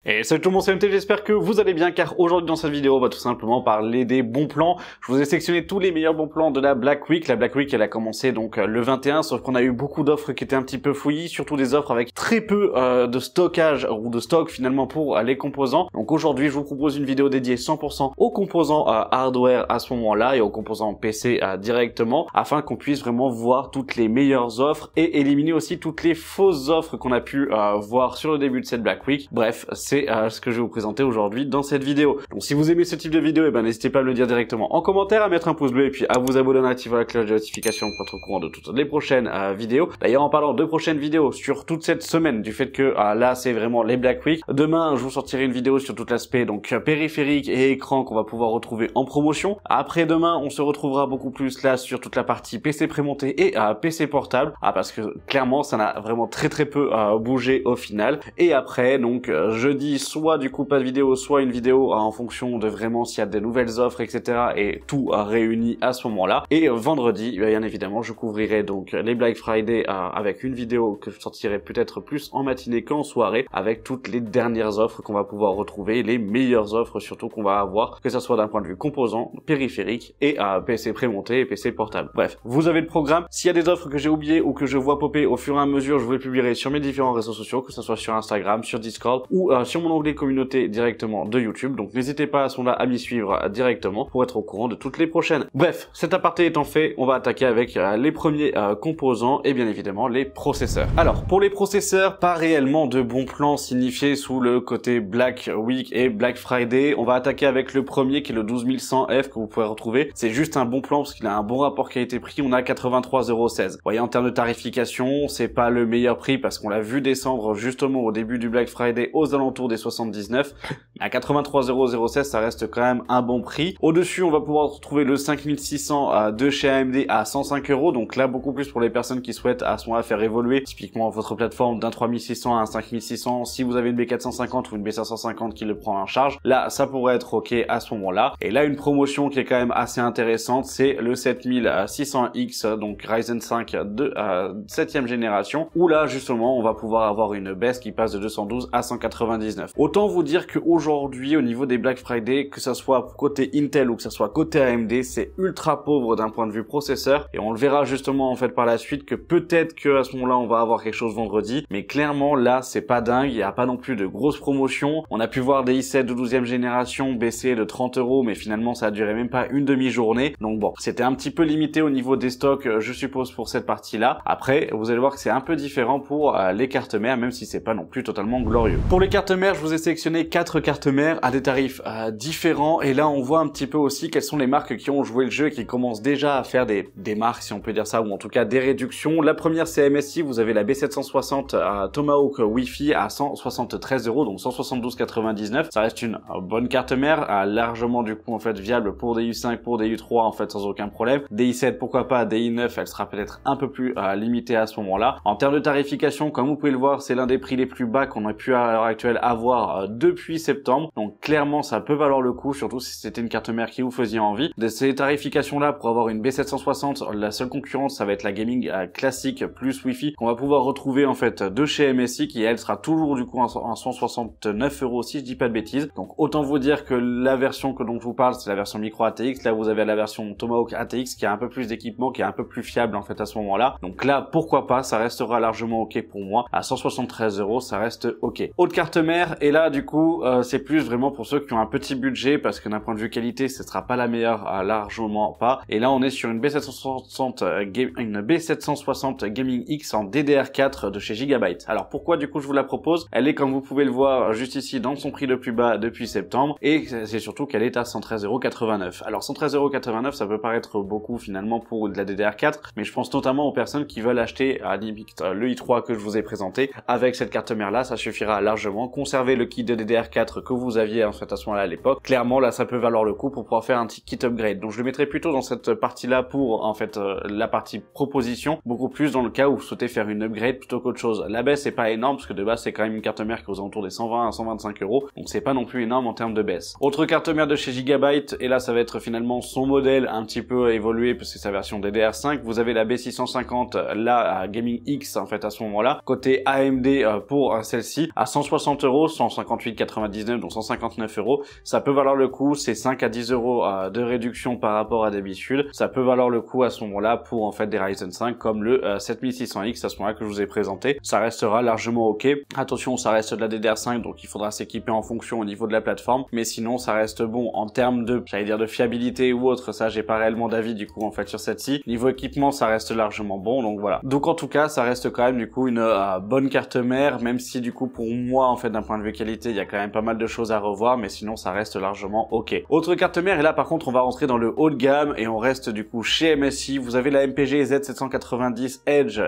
Et salut tout le monde, c'est MT, j'espère que vous allez bien car aujourd'hui dans cette vidéo on va tout simplement parler des bons plans. Je vous ai sélectionné tous les meilleurs bons plans de la Black Week. La Black Week elle a commencé donc le 21, sauf qu'on a eu beaucoup d'offres qui étaient un petit peu fouillis, surtout des offres avec très peu de stockage ou de stock finalement pour les composants. Donc aujourd'hui je vous propose une vidéo dédiée 100% aux composants hardware à ce moment-là et aux composants PC directement, afin qu'on puisse vraiment voir toutes les meilleures offres et éliminer aussi toutes les fausses offres qu'on a pu voir sur le début de cette Black Week. Bref, c'est ce que je vais vous présenter aujourd'hui dans cette vidéo. Donc si vous aimez ce type de vidéo, n'hésitez pas à me le dire directement en commentaire, à mettre un pouce bleu et puis à vous abonner, à activer la cloche de notification pour être au courant de toutes les prochaines vidéos. D'ailleurs, en parlant de prochaines vidéos sur toute cette semaine, du fait que là c'est vraiment les Black Week, demain je vous sortirai une vidéo sur tout l'aspect donc périphérique et écran qu'on va pouvoir retrouver en promotion. Après demain on se retrouvera beaucoup plus là sur toute la partie PC prémonté et PC portable, parce que clairement ça n'a vraiment très peu bougé au final. Et après donc jeudi, soit du coup pas de vidéo, soit une vidéo en fonction de vraiment s'il y a des nouvelles offres, etc. et tout réuni à ce moment-là. Et vendredi, bien évidemment, je couvrirai donc les Black Friday avec une vidéo que je sortirai peut-être plus en matinée qu'en soirée, avec toutes les dernières offres qu'on va pouvoir retrouver, les meilleures offres surtout qu'on va avoir, que ce soit d'un point de vue composant, périphérique et PC prémonté et PC portable. Bref, vous avez le programme. S'il y a des offres que j'ai oubliées ou que je vois popper au fur et à mesure, je vous les publierai sur mes différents réseaux sociaux, que ce soit sur Instagram, sur Discord ou sur mon onglet communauté directement de YouTube. Donc n'hésitez pas à ce moment-là à m'y suivre directement pour être au courant de toutes les prochaines. Bref, cet aparté étant fait, on va attaquer avec les premiers composants et bien évidemment les processeurs. Alors pour les processeurs, pas réellement de bons plans signifiés sous le côté Black Week et Black Friday. On va attaquer avec le premier qui est le 12100F que vous pouvez retrouver. C'est juste un bon plan parce qu'il a un bon rapport qualité-prix. On a 83,16 €. Vous voyez, en termes de tarification, c'est pas le meilleur prix parce qu'on l'a vu descendre justement au début du Black Friday aux alentours des 79. À 83,016 €, ça reste quand même un bon prix. Au-dessus, on va pouvoir retrouver le 5600 de chez AMD à 105 €. Donc là, beaucoup plus pour les personnes qui souhaitent à ce moment-là faire évoluer typiquement votre plateforme d'un 3600 à un 5600. Si vous avez une B450 ou une B550 qui le prend en charge, là, ça pourrait être ok à ce moment-là. Et là, une promotion qui est quand même assez intéressante, c'est le 7600X, donc Ryzen 5 de 7ème génération, où là, justement, on va pouvoir avoir une baisse qui passe de 212 à 199. Autant vous dire qu'aujourd'hui, au niveau des Black Friday, que ça soit côté Intel ou que ça soit côté AMD, c'est ultra pauvre d'un point de vue processeur, et on le verra justement en fait par la suite que peut-être que à ce moment-là on va avoir quelque chose vendredi, mais clairement là c'est pas dingue, il n'y a pas non plus de grosses promotions. On a pu voir des i7 de 12e génération baisser de 30 €, mais finalement ça a duré même pas une demi-journée, donc bon, c'était un petit peu limité au niveau des stocks je suppose pour cette partie-là. Après vous allez voir que c'est un peu différent pour les cartes mères, même si c'est pas non plus totalement glorieux. Pour les cartes mères, je vous ai sélectionné 4 cartes mères à des tarifs différents, et là on voit un petit peu aussi quelles sont les marques qui ont joué le jeu et qui commencent déjà à faire des marques, si on peut dire ça, ou en tout cas des réductions. La première c'est MSI, vous avez la B760 Tomahawk Wi-Fi à 173 €, donc 172,99. Ça reste une bonne carte mère, largement du coup en fait viable pour des i5, pour des i3 en fait sans aucun problème. Des i7 pourquoi pas, des i9 elle sera peut-être un peu plus limitée à ce moment-là. En termes de tarification, comme vous pouvez le voir, c'est l'un des prix les plus bas qu'on a pu à l'heure actuelle avoir depuis septembre, donc clairement ça peut valoir le coup, surtout si c'était une carte mère qui vous faisait envie. De ces tarifications là, pour avoir une B760, la seule concurrence ça va être la gaming classique plus Wi-Fi qu'on va pouvoir retrouver en fait de chez MSI, qui elle sera toujours du coup en 169 € si je dis pas de bêtises. Donc autant vous dire que la version dont je vous parle c'est la version micro ATX. Là vous avez la version Tomahawk ATX qui a un peu plus d'équipement, qui est un peu plus fiable en fait à ce moment-là. Donc là pourquoi pas, ça restera largement ok pour moi. À 173 €, ça reste ok. Autre carte mère, et là du coup c'est plus vraiment pour ceux qui ont un petit budget, parce que d'un point de vue qualité ce sera pas la meilleure, largement pas. Et là on est sur une B760 Gaming X en DDR4 de chez Gigabyte. Alors pourquoi du coup je vous la propose? Elle est, comme vous pouvez le voir juste ici, dans son prix le plus bas depuis septembre, et c'est surtout qu'elle est à 113,89 €. Alors 113,89 €, ça peut paraître beaucoup finalement pour de la DDR4, mais je pense notamment aux personnes qui veulent acheter à limite le i3 que je vous ai présenté. Avec cette carte mère là, ça suffira largement. Conservez le kit de DDR4 que vous aviez en fait à ce moment-là à l'époque. Clairement là ça peut valoir le coup pour pouvoir faire un petit kit upgrade. Donc je le mettrai plutôt dans cette partie là pour en fait la partie proposition, beaucoup plus dans le cas où vous souhaitez faire une upgrade plutôt qu'autre chose. La baisse c'est pas énorme parce que de base c'est quand même une carte mère qui est aux alentours des 120 à 125 €, donc c'est pas non plus énorme en termes de baisse. Autre carte mère de chez Gigabyte, et là ça va être finalement son modèle un petit peu évolué parce que c'est sa version DDR5. Vous avez la B650, la Gaming X en fait à ce moment-là. Côté AMD pour celle-ci à 160 €, euros, 158,99 donc 159 euros. Ça peut valoir le coup, c'est 5 à 10 euros de réduction par rapport à d'habitude. Ça peut valoir le coup à ce moment-là pour en fait des Ryzen 5 comme le 7600X à ce moment-là que je vous ai présenté. Ça restera largement ok. Attention, ça reste de la DDR5 donc il faudra s'équiper en fonction au niveau de la plateforme, mais sinon ça reste bon en termes de, j'allais dire de fiabilité ou autre. Ça j'ai pas réellement d'avis du coup en fait sur cette-ci. Niveau équipement, ça reste largement bon, donc voilà. Donc en tout cas, ça reste quand même du coup une bonne carte mère, même si du coup pour moi en fait d'un point de vue qualité, il y a quand même pas mal de choses à revoir, mais sinon ça reste largement ok. Autre carte mère, et là par contre on va rentrer dans le haut de gamme et on reste du coup chez MSI. Vous avez la MPG Z790 Edge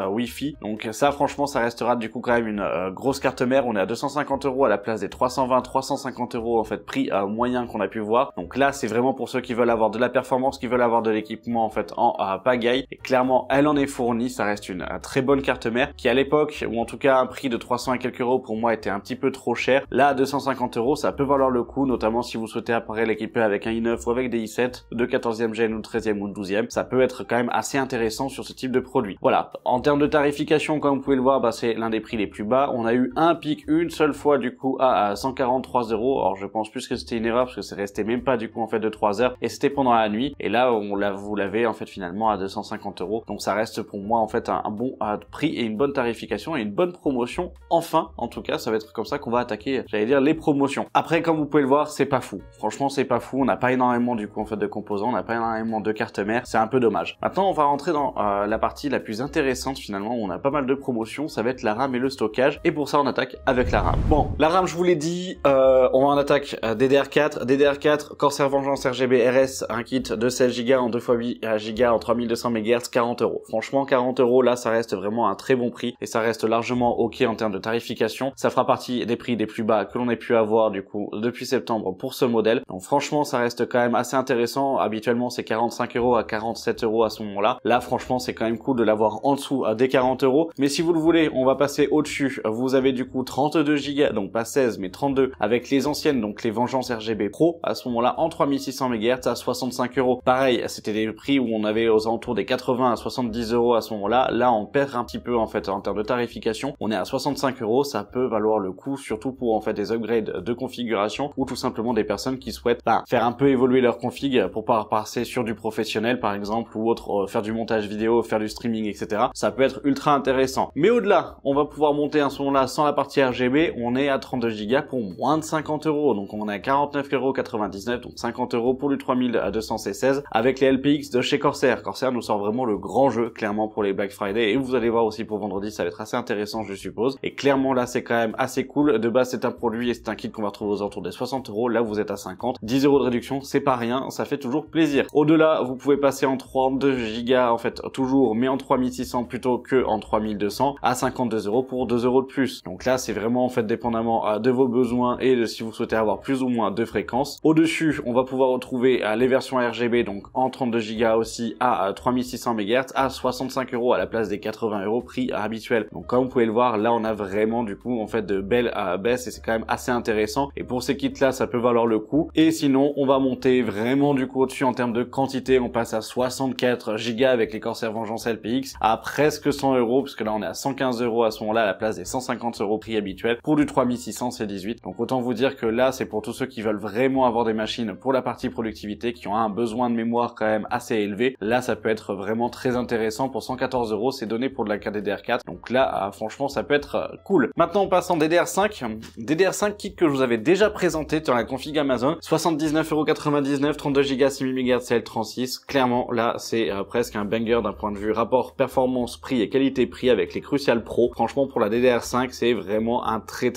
Wi-Fi, donc ça franchement ça restera du coup quand même une grosse carte mère. On est à 250 euros à la place des 320-350 euros en fait prix moyen qu'on a pu voir. Donc là c'est vraiment pour ceux qui veulent avoir de la performance, qui veulent avoir de l'équipement en fait en pagaille, et clairement elle en est fournie. Ça reste une très bonne carte mère qui à l'époque, ou en tout cas un prix de 300 et quelques euros pour moi, était un petit peu trop cher. Là à 250 euros ça peut valoir le coup, notamment si vous souhaitez après l'équiper avec un i9 ou avec des i7 de 14e gen ou de 13e ou de 12e. Ça peut être quand même assez intéressant sur ce type de produit. Voilà, en termes de tarification, comme vous pouvez le voir, bah, c'est l'un des prix les plus bas. On a eu un pic une seule fois du coup à 143 euros. Alors je pense plus que c'était une erreur parce que c'est resté même pas du coup en fait de 3 heures et c'était pendant la nuit. Et là vous l'avez en fait finalement à 250 euros. Donc ça reste pour moi en fait un bon prix et une bonne tarification et une bonne promotion. Enfin, en tout cas, ça va être comme ça qu'on va attaquer, j'allais dire, les promotions. Après, comme vous pouvez le voir, c'est pas fou. Franchement, c'est pas fou. On n'a pas énormément du coup en fait de composants, on n'a pas énormément de cartes mères. C'est un peu dommage. Maintenant, on va rentrer dans la partie la plus intéressante finalement où on a pas mal de promotions. Ça va être la RAM et le stockage. Et pour ça, on attaque avec la RAM. Bon, la RAM, je vous l'ai dit, on en attaque DDR4. DDR4, Corsair Vengeance RGB RS, un kit de 16 Go en 2x8 Go en 3200 MHz, 40 euros. Franchement, 40 euros, là, ça reste vraiment un très bon prix et ça reste largement ok en termes de tarification. Ça fera partie des prix les plus bas que l'on ait pu avoir du coup depuis septembre pour ce modèle. Donc franchement, ça reste quand même assez intéressant. Habituellement, c'est 45 euros à 47 euros à ce moment-là. Là, franchement, c'est quand même cool de l'avoir en dessous des 40 euros. Mais si vous le voulez, on va passer au-dessus. Vous avez du coup 32 Go, donc pas 16 mais 32 avec les anciennes, donc les Vengeance RGB Pro à ce moment-là en 3600 MHz à 65 euros. Pareil, c'était des prix où on avait aux alentours des 80 à 70 euros à ce moment-là. Là, on perd un petit peu en fait en termes de tarification. On est à 65 euros, ça peut valoir le coup, surtout pour en fait des upgrades de configuration ou tout simplement des personnes qui souhaitent faire un peu évoluer leur config pour pas passer sur du professionnel par exemple ou autre, faire du montage vidéo, faire du streaming, etc. Ça peut être ultra intéressant. Mais au-delà, on va pouvoir monter à ce moment-là sans la partie RGB. On est à 32 Go pour moins de 50 euros, donc on est à 49,99 €, donc 50 euros pour du 3200 C16 avec les LPX de chez Corsair. Corsair nous sort vraiment le grand jeu clairement pour les Black Friday, et vous allez voir aussi pour vendredi, ça va être assez intéressant je suppose. Et clairement là c'est quand même assez cool. De base c'est un produit et c'est un kit qu'on va retrouver aux alentours des 60 euros. Là vous êtes à 50, 10 euros de réduction, c'est pas rien, ça fait toujours plaisir. Au-delà, vous pouvez passer en 32 Go en fait toujours, mais en 3600 plutôt que en 3200 à 52 euros pour 2 euros de plus. Donc là c'est vraiment en fait dépendamment de vos besoins et de si vous souhaitez avoir plus ou moins de fréquences. Au-dessus, on va pouvoir retrouver les versions RGB donc en 32 Go aussi à 3600 MHz à 65 euros à la place des 80 euros prix habituel. Donc comme vous pouvez le voir, là on a vraiment du coup en fait de belles baisses et c'est quand même assez intéressant. Et pour ces kits là, ça peut valoir le coup. Et sinon, on va monter vraiment du coup au-dessus en termes de quantité. On passe à 64 Go avec les Corsair Vengeance LPX à presque 100 euros, parce que là on est à 115 euros à ce moment-là à la place des 150 euros prix habituel pour du 3600 C18. Donc autant vous dire que là c'est pour tous ceux qui veulent vraiment avoir des machines pour la partie productivité, qui ont un besoin de mémoire quand même assez élevé. Là ça peut être vraiment très intéressant. Pour 114 euros, c'est donné pour de la DDR4. Donc là franchement ça peut être cool. Maintenant on passe en DDR5. DDR5 kit que je vous avais déjà présenté dans la config Amazon, 79,99 €, 32 Go 6000 MHz CL36. Clairement là c'est presque un banger d'un point de vue rapport performance prix et qualité prix avec les Crucial Pro. Franchement pour la DDR5 c'est vraiment un très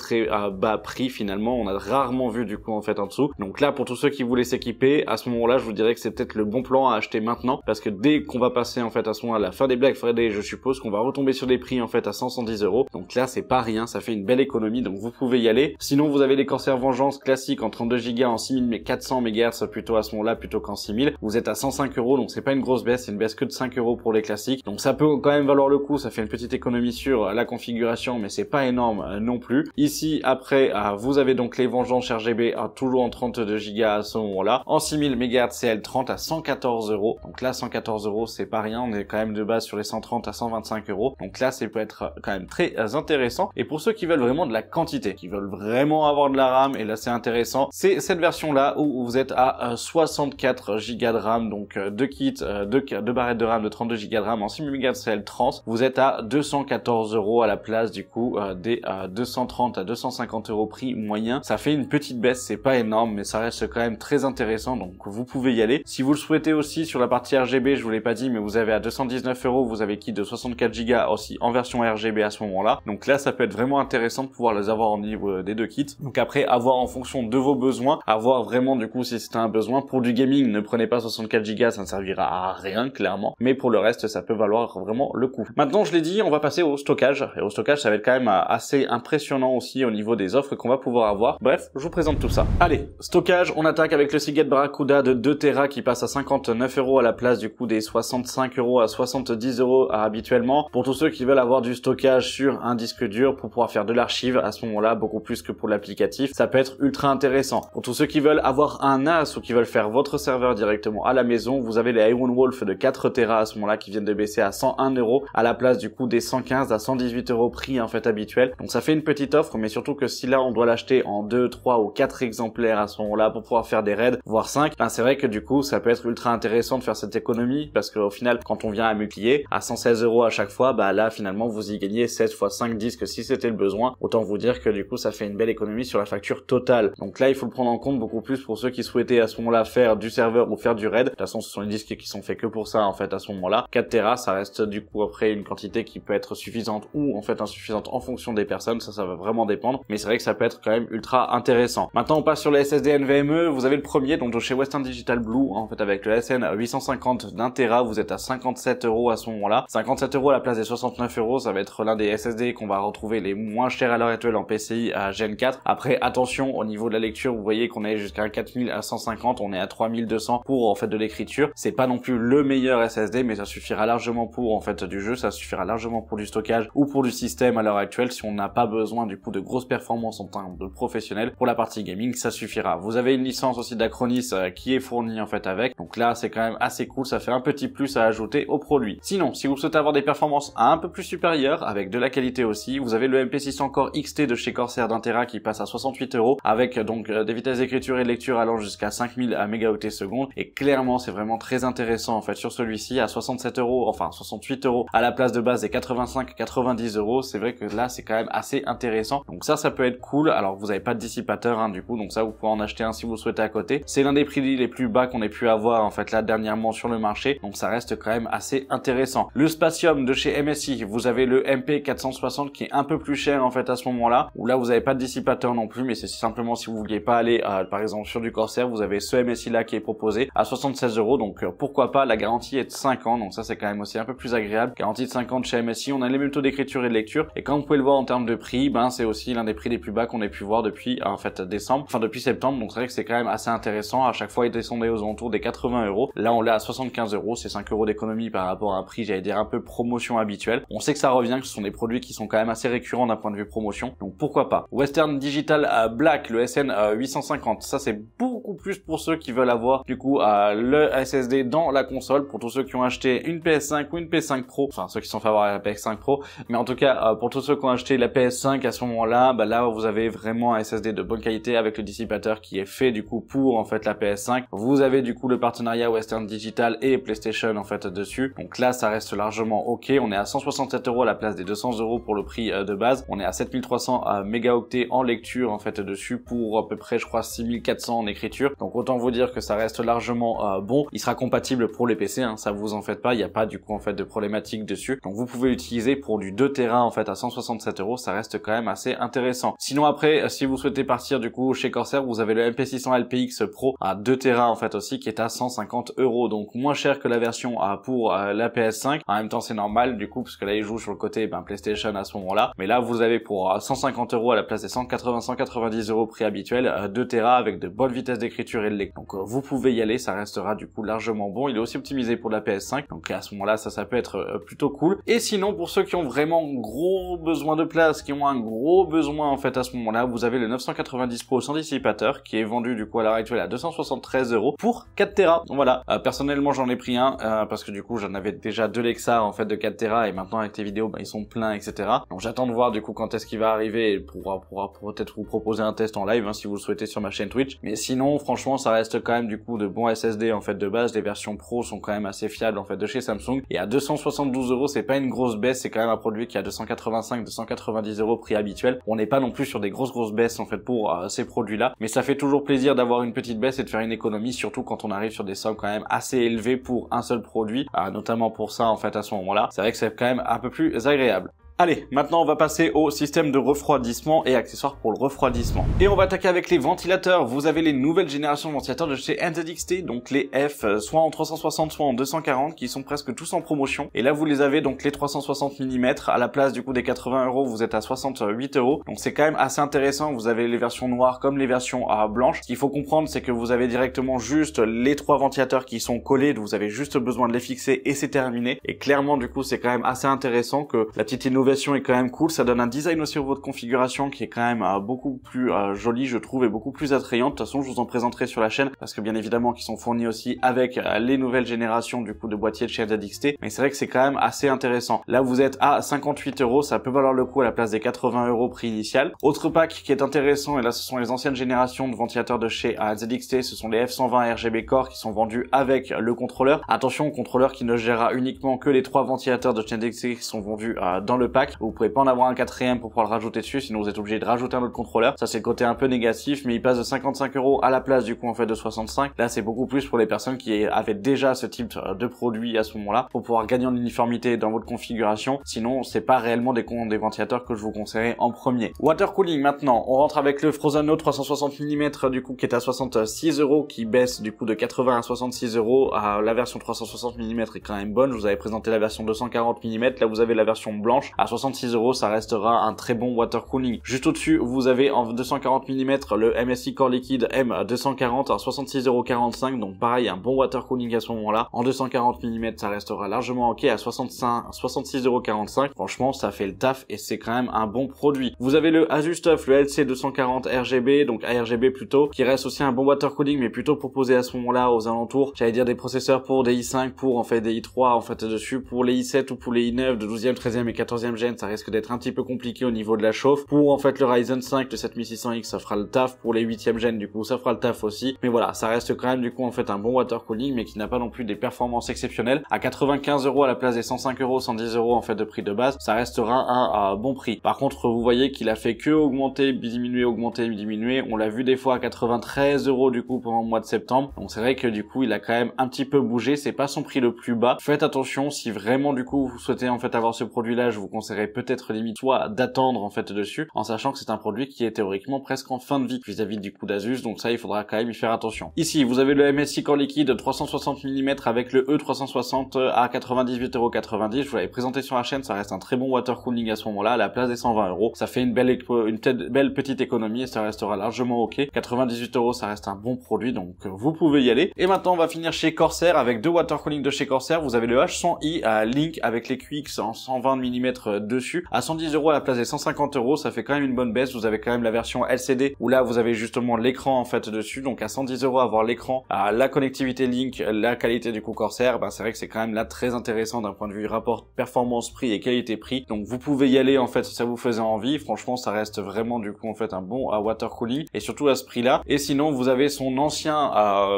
bas prix finalement. On a rarement vu du coup en fait en dessous. Donc là pour tous ceux qui voulaient s'équiper, à ce moment-là je vous dirais que c'est peut-être le bon plan à acheter maintenant, parce que dès qu'on va passer en fait à ce moment-là, à la fin des Black Friday, je suppose qu'on va retomber sur des prix en fait à 110 euros. Donc là c'est pas rien, ça fait une belle économie, donc vous pouvez y aller. Sinon vous avez les Corsair Vengeance classiques en 32 Go en 6400 MHz plutôt à ce moment-là plutôt qu'en 6000. Vous êtes à 105 euros, donc c'est pas une grosse baisse, c'est une baisse que de 5 euros pour les classiques. Donc ça peut quand même valoir le coup, ça fait une petite économie sur la configuration, mais c'est pas énorme non plus. Ici après vous avez donc les Vengeance RGB toujours en 32 Go à ce moment-là en 6000 MHz CL30 à 114 euros. Donc là 114 euros c'est pas rien, on est quand même de base sur les 130 à 125 euros. Donc là ça peut être quand même très intéressant. Et pour ceux qui veulent vraiment de la quantité, qui veulent vraiment avoir de la RAM, et là c'est intéressant, c'est cette version là où vous êtes à 64 Go de RAM, donc 2 kits, 2 barrettes de RAM de 32 Go de RAM en 6 Go trans, vous êtes à 214 € à la place du coup des 230 à 250 € prix moyen. Ça fait une petite baisse, c'est pas énorme, mais ça reste quand même très intéressant, donc vous pouvez y aller. Si vous le souhaitez aussi sur la partie RGB, je vous l'ai pas dit, mais vous avez à 219 €, vous avez kit de 64 Go aussi en version RGB à ce moment-là. Donc là, ça peut être vraiment intéressant de pouvoir les avoir au niveau des deux kits. Donc après, avoir en fonction de vos besoins, avoir vraiment du coup si c'est un besoin. Pour du gaming, ne prenez pas 64 Go, ça ne servira à rien clairement, mais pour le reste, ça peut valoir vraiment le coup. Maintenant, je l'ai dit, on va passer au stockage, et au stockage, ça va être quand même assez impressionnant aussi au niveau des offres qu'on va pouvoir avoir. Bref, je vous présente tout ça. Allez, stockage, on attaque avec le Seagate Barracuda de 2 Tera qui passe à 59 € à la place du coup des 65 € à 70 € habituellement. Pour tous ceux qui veulent avoir du stockage sur un disque dur pour pouvoir faire de l'archive, à ce moment-là, beaucoup plus que pour l'applicatif, ça peut être ultra intéressant. Pour tous ceux qui veulent avoir un NAS ou qui veulent faire votre serveur directement à la maison, vous avez les Ironwolf de 4 Tera à ce moment-là qui viennent de baisser à 101 € à la place du coup des 115 à 118 € prix en fait habituel. Donc ça fait une petite offre, mais surtout que si là on doit l'acheter en 2, 3 ou 4 exemplaires à ce moment-là pour pouvoir faire des raids, voire 5, ben c'est vrai que du coup ça peut être ultra intéressant de faire cette économie, parce qu'au final quand on vient à multiplier à 116 € à chaque fois, bah là finalement vous y gagnez 7 x 5 disques si c'était le besoin. Autant vous dire que du coup ça fait une belle économie sur la facture totale. Donc là il faut le prendre en compte beaucoup plus pour ceux qui souhaitaient à ce moment-là faire du serveur ou faire du raid. De toute façon ce sont les disques qui sont faits que pour ça en fait à ce moment-là. 4 Tera ça reste du coup après une quantité qui peut être suffisante ou en fait insuffisante en fonction des personnes, ça va vraiment dépendre, mais c'est vrai que ça peut être quand même ultra intéressant. Maintenant on passe sur les SSD NVMe, vous avez le premier donc de chez Western Digital Blue en fait avec le SN 850 d'1 Tera, vous êtes à 57 € à ce moment-là. 57 € à la place des 69 €, ça va être l'un des SSD qu'on va retrouver les moins chers à l'heure actuelle en PCI à Gen 4. Après attention au niveau de la lecture, vous voyez qu'on est jusqu'à 4150, on est à 3200 pour en fait de l'écriture. C'est pas non plus le meilleur SSD, mais ça suffira largement pour en fait du jeu, ça suffira largement pour du stockage ou pour du système à l'heure actuelle si on n'a pas besoin du coup de grosses performances en termes de professionnel. Pour la partie gaming, ça suffira. Vous avez une licence aussi d'Acronis qui est fournie en fait avec, donc là c'est quand même assez cool, ça fait un petit plus à ajouter au produit. Sinon, si vous souhaitez avoir des performances un peu plus supérieures avec de la qualité aussi, vous avez le MP600 Core XT de chez Corsair d'1 Tera qui passe à 68 € avec donc des vitesses d'écriture et de lecture allant jusqu'à 5000 mégaoctets secondes, et clairement c'est vraiment très intéressant en fait sur celui-ci à 67 €, enfin 68 € à la place de base des 85-90 €. C'est vrai que là c'est quand même assez intéressant, donc ça peut être cool. Alors vous avez pas de dissipateur hein, du coup, donc ça vous pouvez en acheter un si vous le souhaitez à côté. C'est l'un des prix les plus bas qu'on ait pu avoir en fait là dernièrement sur le marché, donc ça reste quand même assez intéressant. Le Spatium de chez MSI, vous avez le MP460 qui est un peu plus cher en fait à ce moment-là, où là vous avez pas de dissipateur non plus, mais c'est simplement si vous vouliez pas aller par exemple sur du Corsair, vous avez ce MSI là qui est proposé à 76 €, donc pourquoi pas. La garantie est de 5 ans, donc ça c'est quand même aussi un peu plus agréable. Garantie de 5 ans de chez MSI, on a les mêmes taux d'écriture et de lecture, et comme vous pouvez le voir en termes de prix, ben c'est aussi l'un des prix les plus bas qu'on ait pu voir depuis en fait décembre, enfin depuis septembre, donc c'est vrai que c'est quand même assez intéressant. À chaque fois il descendait aux alentours des 80 €, là on l'a à 75 €, c'est 5 € d'économie par rapport à un prix, j'allais dire un peu promotion habituelle. On sait que ça revient, que ce sont des produits qui sont quand même assez récurrents d'un point de vue promotion, donc pourquoi pas. Western Digital Black, le SN 850, ça c'est beaucoup plus pour ceux qui veulent avoir du coup le SSD dans la console, pour tous ceux qui ont acheté une PS5 ou une PS5 Pro, enfin ceux qui sont favorables à la PS5 Pro, mais en tout cas pour tous ceux qui ont acheté la PS5 à ce moment-là, bah là vous avez vraiment un SSD de bonne qualité avec le dissipateur qui est fait du coup pour en fait la PS5. Vous avez du coup le partenariat Western Digital et PlayStation en fait dessus, donc là ça reste largement ok. On est à 167 € à la place des 200 € pour le prix de base, on est à 7300 mégaoctets en lecture en fait dessus, pour à peu près je crois 6400 en écriture, donc autant vous dire que ça reste largement bon. Il sera compatible pour les PC hein, ça vous en faites pas, il n'y a pas du coup en fait de problématique dessus, donc vous pouvez l'utiliser pour du 2 Tera en fait à 167 €, ça reste quand même assez intéressant. Sinon après si vous souhaitez partir du coup chez Corsair, vous avez le MP600 LPX Pro à 2 Tera en fait aussi qui est à 150 €, donc moins cher que la version pour la PS5. En même temps c'est normal du coup parce que là il joue sur le côté PlayStation à ce moment-là, mais là vous avez pour 150 € à la place des 180-190 € prix habituel 2 Tera avec de bonnes vitesses d'écriture et de lecture, donc vous pouvez y aller, ça restera du coup largement bon. Il est aussi optimisé pour la PS5, donc à ce moment-là ça peut être plutôt cool. Et sinon pour ceux qui ont vraiment gros besoin de place, qui ont un gros besoin en fait à ce moment-là, vous avez le 990 Pro sans dissipateur qui est vendu du coup à l'heure actuelle à 273 € pour 4 Tera. Voilà, personnellement j'en ai pris un parce que du coup j'en avais déjà deux Lexar en fait de 4 Tera, et maintenant avec les vidéos ils sont pleins etc. Donc j'attends de voir du coup quand est-ce ce qui va arriver et pourra peut-être vous proposer un test en live si vous le souhaitez sur ma chaîne Twitch. Mais sinon, franchement, ça reste quand même du coup de bons SSD en fait de base. Les versions Pro sont quand même assez fiables en fait de chez Samsung. Et à 272 €, c'est pas une grosse baisse, c'est quand même un produit qui a 285-290 € prix habituel. On n'est pas non plus sur des grosses baisses en fait pour ces produits-là, mais ça fait toujours plaisir d'avoir une petite baisse et de faire une économie, surtout quand on arrive sur des sommes quand même assez élevées pour un seul produit, notamment pour ça en fait à ce moment-là. C'est vrai que c'est quand même un peu plus agréable. Allez, maintenant on va passer au système de refroidissement et accessoires pour le refroidissement. Et on va attaquer avec les ventilateurs. Vous avez les nouvelles générations de ventilateurs de chez NZXT, donc les F, soit en 360, soit en 240, qui sont presque tous en promotion. Et là vous les avez donc les 360 mm, à la place du coup des 80 €, vous êtes à 68 €. Donc c'est quand même assez intéressant, vous avez les versions noires comme les versions blanches. Ce qu'il faut comprendre, c'est que vous avez directement juste les 3 ventilateurs qui sont collés, vous avez juste besoin de les fixer et c'est terminé. Et clairement du coup c'est quand même assez intéressant que la petite innovation est quand même cool, ça donne un design aussi sur votre configuration qui est quand même beaucoup plus joli je trouve et beaucoup plus attrayant. De toute façon je vous en présenterai sur la chaîne parce que bien évidemment qu'ils sont fournis aussi avec les nouvelles générations du coup de boîtiers de chez NZXT, mais c'est vrai que c'est quand même assez intéressant. Là vous êtes à 58 €, ça peut valoir le coup à la place des 80 € prix initial. Autre pack qui est intéressant, et là ce sont les anciennes générations de ventilateurs de chez NZXT, ce sont les F120 RGB Core qui sont vendus avec le contrôleur. Attention, contrôleur qui ne gérera uniquement que les 3 ventilateurs de chez NZXT qui sont vendus dans le pack. Vous pouvez pas en avoir un quatrième pour pouvoir le rajouter dessus, sinon vous êtes obligé de rajouter un autre contrôleur. Ça c'est le côté un peu négatif, mais il passe de 55 € à la place du coup en fait de 65. Là c'est beaucoup plus pour les personnes qui avaient déjà ce type de produit à ce moment-là, pour pouvoir gagner en uniformité dans votre configuration. Sinon c'est pas réellement des ventilateurs que je vous conseillerais en premier. Water cooling maintenant, on rentre avec le Frozano 360 mm du coup qui est à 66 €, qui baisse du coup de 80 à 66 €. La version 360 mm est quand même bonne. Je vous avais présenté la version 240 mm, là vous avez la version blanche à 66 €, ça restera un très bon water cooling. Juste au-dessus, vous avez en 240 mm le MSI Core Liquid M240 à 66,45 €, donc pareil, un bon water cooling à ce moment-là. En 240 mm, ça restera largement ok à 66,45 €. Franchement, ça fait le taf et c'est quand même un bon produit. Vous avez le Asus-TUF, le LC240 RGB, donc ARGB plutôt, qui reste aussi un bon water cooling, mais plutôt proposé à ce moment-là aux alentours. J'allais dire des processeurs pour des i5, pour en fait des i3 en fait dessus, pour les i7 ou pour les i9 de 12e, 13e et 14e gen, ça risque d'être un petit peu compliqué au niveau de la chauffe. Pour en fait le Ryzen 5 de 7600X, ça fera le taf. Pour les 8e gen du coup ça fera le taf aussi, mais voilà, ça reste quand même du coup en fait un bon water cooling, mais qui n'a pas non plus des performances exceptionnelles. À 95 € à la place des 105 €, 110 € en fait de prix de base, ça restera un bon prix. Par contre vous voyez qu'il a fait que augmenter, diminuer, augmenter, diminuer. On l'a vu des fois à 93 € du coup pendant le mois de septembre, donc c'est vrai que du coup il a quand même un petit peu bougé. C'est pas son prix le plus bas. Faites attention, si vraiment du coup vous souhaitez en fait avoir ce produit là, je vous conseillerais peut-être limite soit d'attendre en fait dessus, en sachant que c'est un produit qui est théoriquement presque en fin de vie vis-à-vis du coup d'Asus, donc ça il faudra quand même y faire attention. Ici vous avez le MSI Core Liquid 360 mm avec le E360 à 98,90 €. Je vous l'avais présenté sur la chaîne, ça reste un très bon water cooling à ce moment-là, à la place des 120 €. Ça fait une belle petite économie et ça restera largement ok. 98 €, ça reste un bon produit, donc vous pouvez y aller. Et maintenant on va finir chez Corsair avec deux water cooling de chez Corsair. Vous avez le H100i à Link avec les QX en 120 mm dessus à 110 € à la place des 150 €. Ça fait quand même une bonne baisse. Vous avez quand même la version LCD où là vous avez justement l'écran en fait dessus, donc à 110 € avoir l'écran, la connectivité Link, la qualité du coup Corsair, c'est vrai que c'est quand même là très intéressant d'un point de vue rapport performance prix et qualité prix. Donc vous pouvez y aller en fait si ça vous faisait envie. Franchement ça reste vraiment du coup en fait un bon water cooling et surtout à ce prix là. Et sinon vous avez son ancien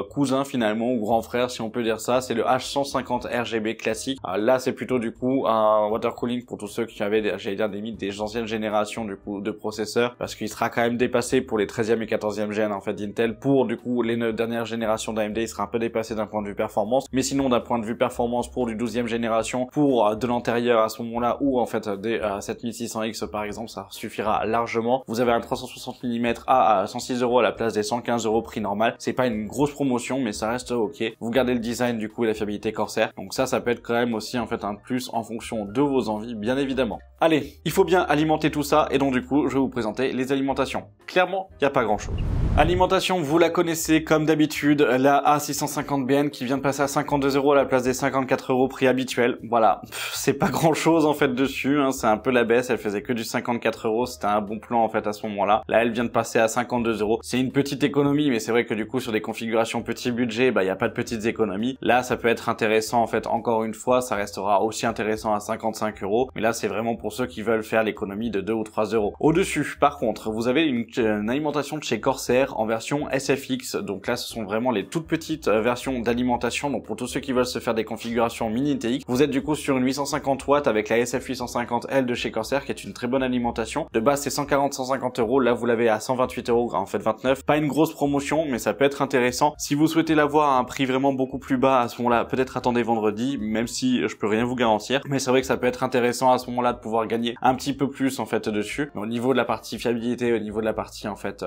cousin finalement ou grand frère si on peut dire ça, c'est le H150 RGB classique. Là c'est plutôt du coup un water cooling pour tous ceux qui avaient j'allais dire des anciennes générations du coup de processeurs, parce qu'il sera quand même dépassé pour les 13e et 14e gen en fait d'Intel. Pour du coup les dernières générations d'AMD il sera un peu dépassé d'un point de vue performance, mais sinon d'un point de vue performance pour du 12e génération, pour de l'antérieur à ce moment là, ou en fait des 7600X par exemple, ça suffira largement. Vous avez un 360 mm à 106 € à la place des 115 € prix normal. C'est pas une grosse promotion mais ça reste ok. Vous gardez le design du coup et la fiabilité Corsair, donc ça peut être quand même aussi en fait un plus en fonction de vos envies bien évidemment. Allez, il faut bien alimenter tout ça et donc du coup je vais vous présenter les alimentations. Clairement il n'y a pas grand chose. Alimentation, vous la connaissez comme d'habitude, la A650BN qui vient de passer à 52 € à la place des 54 € prix habituel. Voilà, c'est pas grand chose en fait dessus, hein. C'est un peu la baisse, elle faisait que du 54 €, c'était un bon plan en fait à ce moment-là. Là elle vient de passer à 52 €, c'est une petite économie, mais c'est vrai que du coup sur des configurations petit budget, bah y a pas de petites économies. Là ça peut être intéressant en fait, encore une fois, ça restera aussi intéressant à 55 €, mais là c'est vraiment pour ceux qui veulent faire l'économie de 2 ou 3 €. Au-dessus, par contre, vous avez une alimentation de chez Corsair en version SFX, donc là ce sont vraiment les toutes petites versions d'alimentation, donc pour tous ceux qui veulent se faire des configurations mini TX, vous êtes du coup sur une 850 watts avec la SF850L de chez Corsair qui est une très bonne alimentation. De base c'est 140-150 €, là vous l'avez à 128 €, en fait 29, pas une grosse promotion mais ça peut être intéressant. Si vous souhaitez l'avoir à un prix vraiment beaucoup plus bas à ce moment-là, peut-être attendez vendredi, même si je peux rien vous garantir, mais c'est vrai que ça peut être intéressant à ce moment-là de pouvoir gagner un petit peu plus en fait dessus. Mais au niveau de la partie fiabilité, au niveau de la partie en fait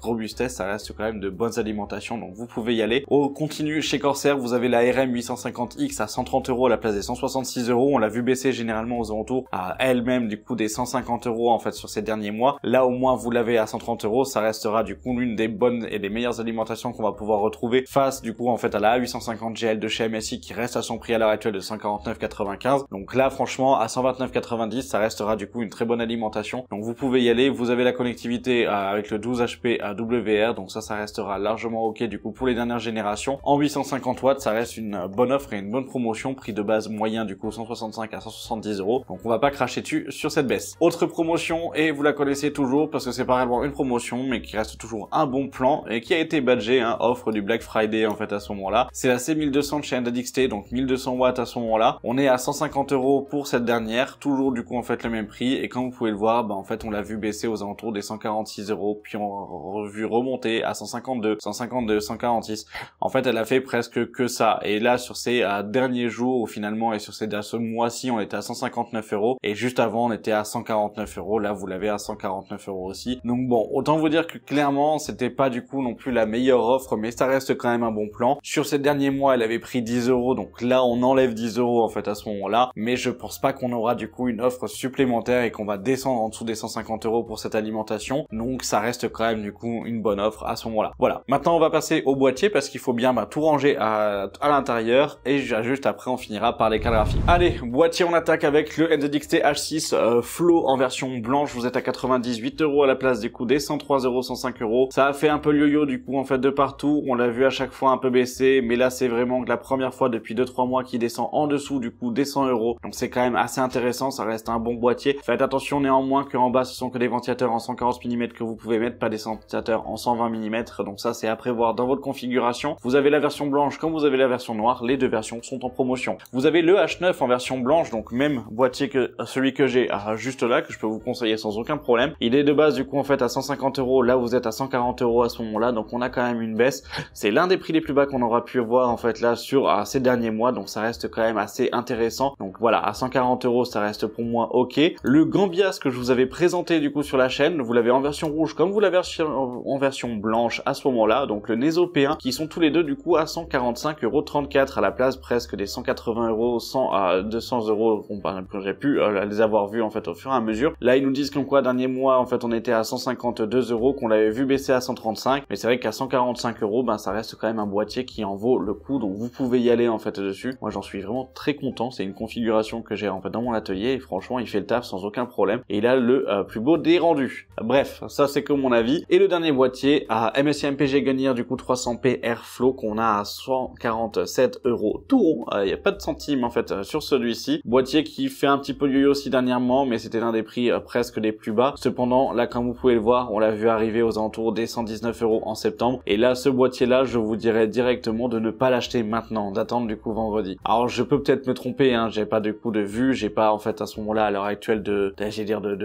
robustesse, ça reste quand même de bonnes alimentations, donc vous pouvez y aller. Au continu chez Corsair, vous avez la RM850X à 130 € à la place des 166 €. On l'a vu baisser généralement aux alentours à elle-même du coup des 150 € en fait sur ces derniers mois. Là au moins vous l'avez à 130 €, ça restera du coup l'une des bonnes et des meilleures alimentations qu'on va pouvoir retrouver face du coup en fait à la A850GL de chez MSI qui reste à son prix à l'heure actuelle de 149,95. Donc là franchement à 129,90 ça restera du coup une très bonne alimentation. Donc vous pouvez y aller, vous avez la connectivité avec le 12 HP à WR, donc ça restera largement ok du coup pour les dernières générations. En 850 watts ça reste une bonne offre et une bonne promotion, prix de base moyen du coup 165 à 170 €, donc on va pas cracher dessus sur cette baisse. Autre promotion, et vous la connaissez toujours parce que c'est pas réellement une promotion mais qui reste toujours un bon plan et qui a été badgé, hein, offre du Black Friday en fait à ce moment-là, c'est la C1200 de chez NZXT, donc 1200 watts à ce moment-là. On est à 150 € pour cette dernière, toujours du coup en fait le même prix, et comme vous pouvez le voir, bah en fait on l'a vu baisser aux alentours des 146 €, puis on a vu remonter à 152, 152, 146. En fait, elle a fait presque que ça. Et là, sur ces derniers jours, finalement, et sur ce mois-ci, on était à 159 €. Et juste avant, on était à 149 €. Là, vous l'avez à 149 € aussi. Donc bon, autant vous dire que clairement, c'était pas du coup non plus la meilleure offre, mais ça reste quand même un bon plan. Sur ces derniers mois, elle avait pris 10 €. Donc là, on enlève 10 € en fait à ce moment-là. Mais je pense pas qu'on aura du coup une offre supplémentaire et qu'on va descendre en dessous des 150 € pour cette alimentation. Donc ça reste quand même du coup une bonne offre à ce moment-là. Voilà. Maintenant, on va passer au boîtier parce qu'il faut bien tout ranger à l'intérieur, et juste après, on finira par les cartes graphiques. Allez, boîtier, on attaque avec le NZXT H6 Flow en version blanche. Vous êtes à 98 € à la place du coup des 103 €, 105 €. Ça a fait un peu le yo-yo du coup en fait de partout. On l'a vu à chaque fois un peu baisser, mais là c'est vraiment la première fois depuis 2-3 mois qu'il descend en dessous du coup des 100 €. Donc c'est quand même assez intéressant, ça reste un bon boîtier. Faites attention néanmoins qu'en bas ce sont que des ventilateurs en 140 mm que vous pouvez mettre, pas des ventilateurs en 120 mm. Donc ça c'est à prévoir dans votre configuration. Vous avez la version blanche comme vous avez la version noire, les deux versions sont en promotion. Vous avez le H9 en version blanche, donc même boîtier que celui que j'ai juste là, que je peux vous conseiller sans aucun problème. Il est de base du coup en fait à 150 €, là vous êtes à 140 € à ce moment-là, donc on a quand même une baisse. C'est l'un des prix les plus bas qu'on aura pu voir en fait là sur ces derniers mois, donc ça reste quand même assez intéressant. Donc voilà, à 140 € ça reste pour moi ok. Le Gambias que je vous avais présenté du coup sur la chaîne, vous l'avez en version rouge comme vous l'avez en version blanche à ce moment-là, donc le Neso P1 qui sont tous les deux du coup à 145,34 € à la place presque des 180 €, 100 à 200 € quand j'ai pu les avoir vus en fait au fur et à mesure. Là ils nous disent qu'en quoi dernier mois en fait on était à 152 €, qu'on l'avait vu baisser à 135, mais c'est vrai qu'à 145 €, ben ça reste quand même un boîtier qui en vaut le coup, donc vous pouvez y aller en fait dessus. Moi j'en suis vraiment très content, c'est une configuration que j'ai en fait dans mon atelier et franchement il fait le taf sans aucun problème et il a le plus beau des rendus. Bref, ça c'est que mon avis. Et le dernier boîtier à MSI MPG Gunnir du coup 300p Airflow qu'on a à 147 € tout rond, il n'y a pas de centimes en fait sur celui-ci. Boîtier qui fait un petit peu yo-yo aussi dernièrement, mais c'était l'un des prix presque les plus bas. Cependant là comme vous pouvez le voir, on l'a vu arriver aux alentours des 119 € en septembre, et là ce boîtier là je vous dirais directement de ne pas l'acheter maintenant, d'attendre du coup vendredi. Alors je peux peut-être me tromper, hein, j'ai pas du coup de vue, j'ai pas en fait à ce moment-là à l'heure actuelle de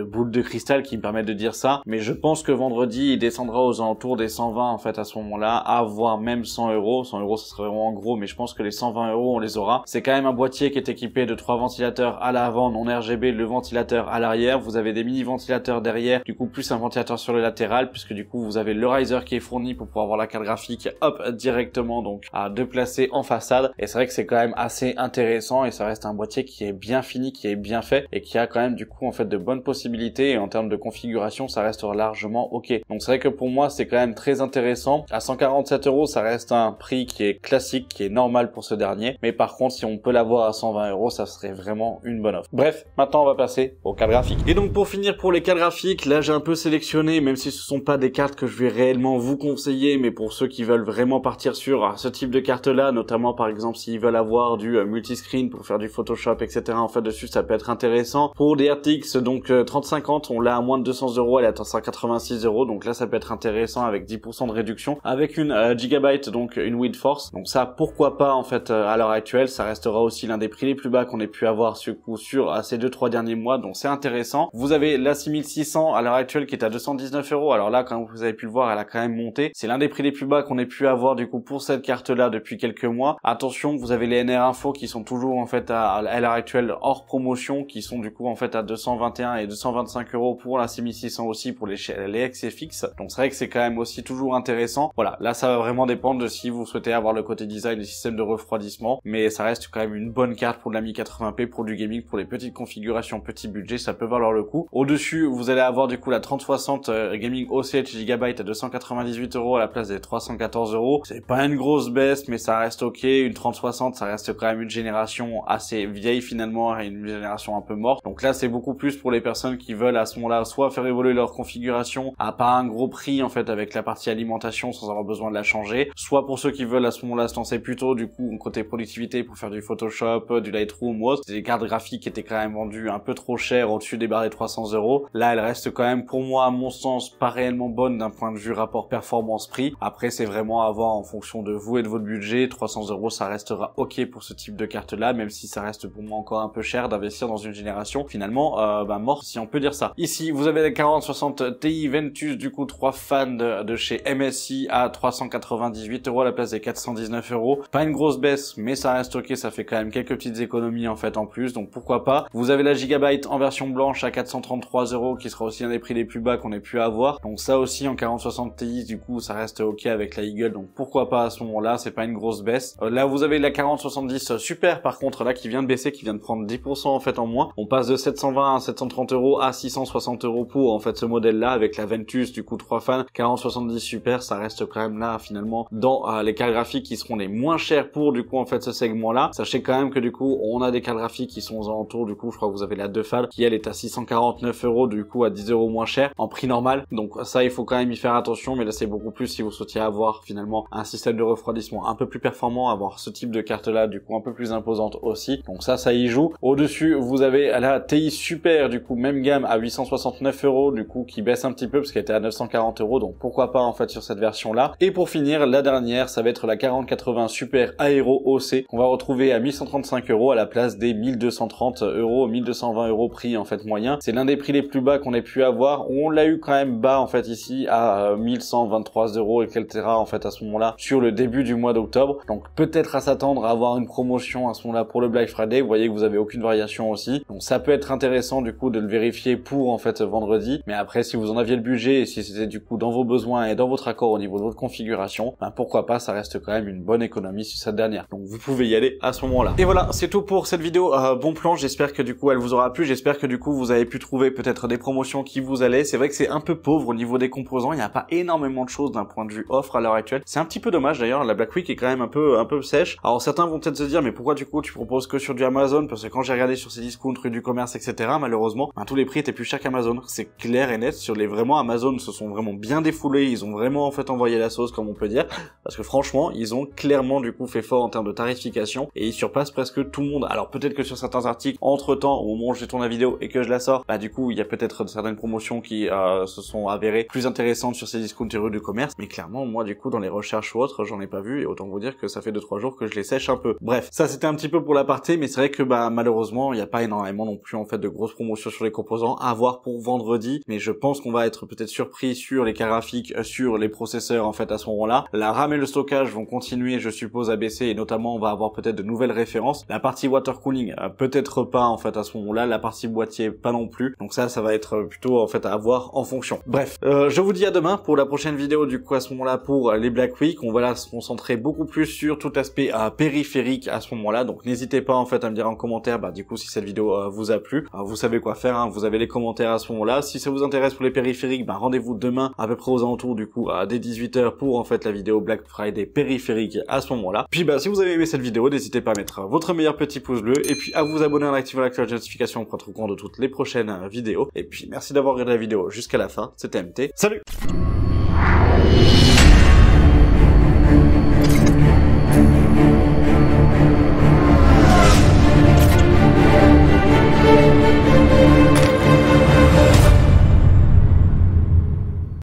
boule de cristal qui me permettent de dire ça, mais je pense que vendredi il descendra aux alentours des 120 en fait à ce moment-là, à voire même 100 €. 100 € ça serait vraiment en gros, mais je pense que les 120 € on les aura. C'est quand même un boîtier qui est équipé de 3 ventilateurs à l'avant non RGB, le ventilateur à l'arrière, vous avez des mini ventilateurs derrière, du coup plus un ventilateur sur le latéral, puisque du coup vous avez le riser qui est fourni pour pouvoir avoir la carte graphique hop directement donc à deux placer en façade, et c'est vrai que c'est quand même assez intéressant et ça reste un boîtier qui est bien fini, qui est bien fait et qui a quand même du coup en fait de bonnes possibilités, et en termes de configuration ça reste largement ok. Donc c'est vrai que pour moi moi c'est quand même très intéressant. À 147 €, ça reste un prix qui est classique, qui est normal pour ce dernier, mais par contre si on peut l'avoir à 120 €, ça serait vraiment une bonne offre. Bref, maintenant on va passer aux cartes graphiques. Et donc pour finir pour les cartes graphiques, là j'ai un peu sélectionné, même si ce sont pas des cartes que je vais réellement vous conseiller, mais pour ceux qui veulent vraiment partir sur ce type de carte là, notamment par exemple s'ils veulent avoir du multiscreen pour faire du Photoshop, etc. En fait dessus ça peut être intéressant. Pour des RTX donc 3050, on l'a à moins de 200 €, elle est à 186 €, donc là ça peut être intéressant avec 10% de réduction, avec une Gigabyte, donc une WindForce. Donc ça pourquoi pas en fait à l'heure actuelle, ça restera aussi l'un des prix les plus bas qu'on ait pu avoir sur ces 2-3 derniers mois, donc c'est intéressant. Vous avez la 6600 à l'heure actuelle qui est à 219 €. Alors là, comme vous avez pu le voir, elle a quand même monté. C'est l'un des prix les plus bas qu'on ait pu avoir du coup pour cette carte là depuis quelques mois. Attention, vous avez les NR Info qui sont toujours en fait à l'heure actuelle hors promotion, qui sont du coup en fait à 221 et 225 € pour la 6600 aussi pour les XFX. Donc c'est vrai que c'est quand même aussi toujours intéressant. Voilà, là ça va vraiment dépendre de si vous souhaitez avoir le côté design et système de refroidissement, mais ça reste quand même une bonne carte pour de la 1080p, pour du gaming, pour les petites configurations, petit budget, ça peut valoir le coup. Au-dessus, vous allez avoir du coup la 3060 Gaming OCH Gigabyte à 298 € à la place des 314 €. C'est pas une grosse baisse, mais ça reste ok. Une 3060, ça reste quand même une génération assez vieille finalement, et une génération un peu morte. Donc là, c'est beaucoup plus pour les personnes qui veulent à ce moment-là soit faire évoluer leur configuration à pas un gros prix en fait avec la partie alimentation sans avoir besoin de la changer, soit pour ceux qui veulent à ce moment-là se lancer plutôt du coup côté productivité pour faire du Photoshop, du Lightroom ou autre. Des cartes graphiques qui étaient quand même vendues un peu trop chères, au-dessus des barres des 300 €. Là, elle reste quand même pour moi à mon sens pas réellement bonne d'un point de vue rapport performance-prix. Après, c'est vraiment à voir en fonction de vous et de votre budget. 300 € ça restera ok pour ce type de carte là, même si ça reste pour moi encore un peu cher d'investir dans une génération finalement morte, si on peut dire ça. Ici, vous avez la 4060 Ti Ventus, du coup 3 fans de chez MSI à 398 € à la place des 419 €. Pas une grosse baisse, mais ça reste ok, ça fait quand même quelques petites économies en fait en plus, donc pourquoi pas. Vous avez la Gigabyte en version blanche à 433 € qui sera aussi un des prix les plus bas qu'on ait pu avoir. Donc ça aussi en 4060 Ti, du coup ça reste ok avec la Eagle, donc pourquoi pas à ce moment-là, c'est pas une grosse baisse. Là vous avez la 4070 Super par contre là qui vient de baisser, qui vient de prendre 10% en fait en moins. On passe de 720 à 730 € à 660 € pour en fait ce modèle là avec la Ventus du coup 3 fans. 4070 Super, ça reste quand même là finalement dans les cartes graphiques qui seront les moins chères pour du coup en fait ce segment là. Sachez quand même que du coup on a des cartes graphiques qui sont aux alentours, du coup je crois que vous avez la 2 fans qui elle est à 649 € du coup à 10 € moins cher en prix normal. Donc ça il faut quand même y faire attention, mais là c'est beaucoup plus si vous souhaitiez avoir finalement un système de refroidissement un peu plus performant, avoir ce type de carte là du coup un peu plus imposante aussi. Donc ça y joue. Au-dessus vous avez la TI Super du coup même gamme à 869 € du coup qui baisse un petit peu parce qu'elle était à 940 €, donc pourquoi pas en fait sur cette version là. Et pour finir la dernière, ça va être la 4080 Super Aero OC qu'on va retrouver à 1135 € à la place des 1230 €, 1220 € prix en fait moyen. C'est l'un des prix les plus bas qu'on ait pu avoir. On l'a eu quand même bas en fait ici à 1123 € etc. en fait à ce moment-là sur le début du mois d'octobre. Donc peut-être à s'attendre à avoir une promotion à ce moment-là pour le Black Friday. Vous voyez que vous avez aucune variation aussi. Donc ça peut être intéressant du coup de le vérifier pour en fait vendredi. Mais après si vous en aviez le budget et si c'était du coup dans vos besoins et dans votre accord au niveau de votre configuration, ben pourquoi pas, ça reste quand même une bonne économie sur cette dernière. Donc vous pouvez y aller à ce moment-là. Et voilà, c'est tout pour cette vidéo. Bon plan, j'espère que du coup elle vous aura plu. J'espère que du coup vous avez pu trouver peut-être des promotions qui vous allaient. C'est vrai que c'est un peu pauvre au niveau des composants. Il n'y a pas énormément de choses d'un point de vue offre à l'heure actuelle. C'est un petit peu dommage d'ailleurs. La Black Week est quand même un peu sèche. Alors certains vont peut-être se dire mais pourquoi du coup tu proposes que sur du Amazon? Parce que quand j'ai regardé sur ces discounts, rue du commerce, etc. malheureusement, ben, tous les prix étaient plus chers qu'Amazon. C'est clair et net. Sur les vraiment Amazon se sont vraiment bien défoulés. Ils ont vraiment en fait envoyé la sauce comme on peut dire. Parce que franchement ils ont clairement du coup fait fort en termes de tarification et ils surpassent presque tout le monde. Alors peut-être que sur certains articles, entre temps, au moment où j'ai tourné la vidéo et que je la sors, bah du coup il y a peut-être certaines promotions qui se sont avérées plus intéressantes sur ces discounts rue du commerce, mais clairement moi du coup dans les recherches ou autres j'en ai pas vu et autant vous dire que ça fait 2-3 jours que je les sèche un peu. Bref, ça c'était un petit peu pour l'aparté, mais c'est vrai que bah malheureusement il n'y a pas énormément non plus en fait de grosses promotions sur les composants à voir pour vendredi, mais je pense qu'on va être peut-être surpris sur les cartes graphiques, sur les processeurs en fait à ce moment-là. La RAM et le stockage vont continuer je suppose à baisser et notamment on va avoir peut-être de nouvelles références. La partie water cooling peut-être pas en fait à ce moment-là, la partie boîtier pas non plus. Donc ça va être plutôt en fait à voir en fonction. Bref, je vous dis à demain pour la prochaine vidéo du coup à ce moment-là pour les Black Week. On va là se concentrer beaucoup plus sur tout aspect périphérique à ce moment-là. Donc n'hésitez pas en fait à me dire en commentaire bah du coup si cette vidéo vous a plu. Vous savez quoi faire, hein, vous avez les commentaires à ce moment-là. Si ça vous intéresse pour les périphériques, bah rendez-vous demain à peu peu près aux alentours du coup dès 18h pour en fait la vidéo Black Friday périphérique à ce moment-là. Puis bah si vous avez aimé cette vidéo, n'hésitez pas à mettre votre meilleur petit pouce bleu et puis à vous abonner en activant la cloche de notification pour être au courant de toutes les prochaines vidéos. Et puis merci d'avoir regardé la vidéo jusqu'à la fin, c'était MT. Salut!